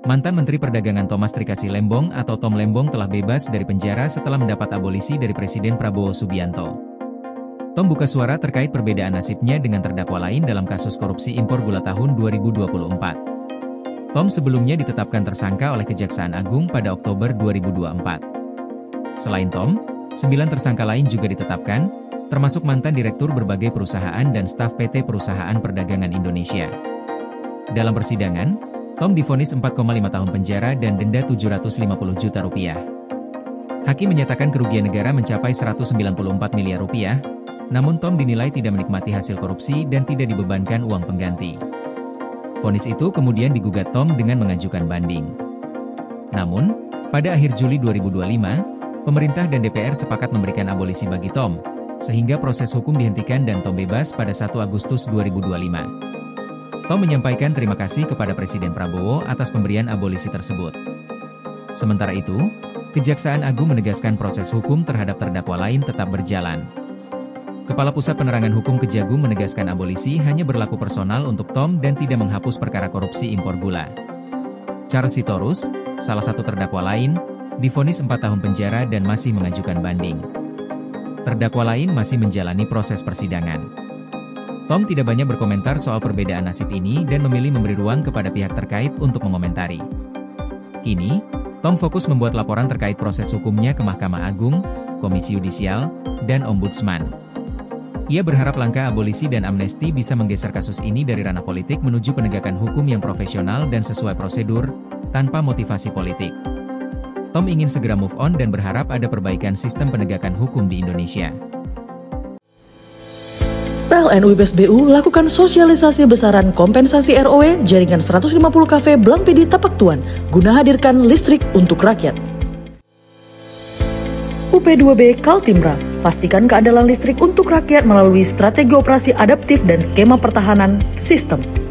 mantan Menteri Perdagangan Thomas Trikasih Lembong atau Tom Lembong telah bebas dari penjara setelah mendapat abolisi dari Presiden Prabowo Subianto. Tom buka suara terkait perbedaan nasibnya dengan terdakwa lain dalam kasus korupsi impor gula tahun 2024. Tom sebelumnya ditetapkan tersangka oleh Kejaksaan Agung pada Oktober 2024. Selain Tom, 9 tersangka lain juga ditetapkan, termasuk mantan direktur berbagai perusahaan dan staf PT Perusahaan Perdagangan Indonesia. Dalam persidangan, Tom divonis 4,5 tahun penjara dan denda 750 juta rupiah. Hakim menyatakan kerugian negara mencapai 194 miliar rupiah, namun Tom dinilai tidak menikmati hasil korupsi dan tidak dibebankan uang pengganti. Vonis itu kemudian digugat Tom dengan mengajukan banding. Namun, pada akhir Juli 2025, pemerintah dan DPR sepakat memberikan abolisi bagi Tom, sehingga proses hukum dihentikan dan Tom bebas pada 1 Agustus 2025. Tom menyampaikan terima kasih kepada Presiden Prabowo atas pemberian abolisi tersebut. Sementara itu, Kejaksaan Agung menegaskan proses hukum terhadap terdakwa lain tetap berjalan. Kepala Pusat Penerangan Hukum Kejagung menegaskan abolisi hanya berlaku personal untuk Tom dan tidak menghapus perkara korupsi impor gula. Charles Sitorus, salah satu terdakwa lain, divonis 4 tahun penjara dan masih mengajukan banding. Terdakwa lain masih menjalani proses persidangan. Tom tidak banyak berkomentar soal perbedaan nasib ini dan memilih memberi ruang kepada pihak terkait untuk mengomentari. Kini, Tom fokus membuat laporan terkait proses hukumnya ke Mahkamah Agung, Komisi Yudisial, dan Ombudsman. Ia berharap langkah abolisi dan amnesti bisa menggeser kasus ini dari ranah politik menuju penegakan hukum yang profesional dan sesuai prosedur, tanpa motivasi politik. Tom ingin segera move on dan berharap ada perbaikan sistem penegakan hukum di Indonesia. PLN UIPSBU lakukan sosialisasi besaran kompensasi ROW jaringan 150 kafe Blang PD Tapak Tuan guna hadirkan listrik untuk rakyat. UP2B Kaltimra, pastikan keandalan listrik untuk rakyat melalui strategi operasi adaptif dan skema pertahanan sistem.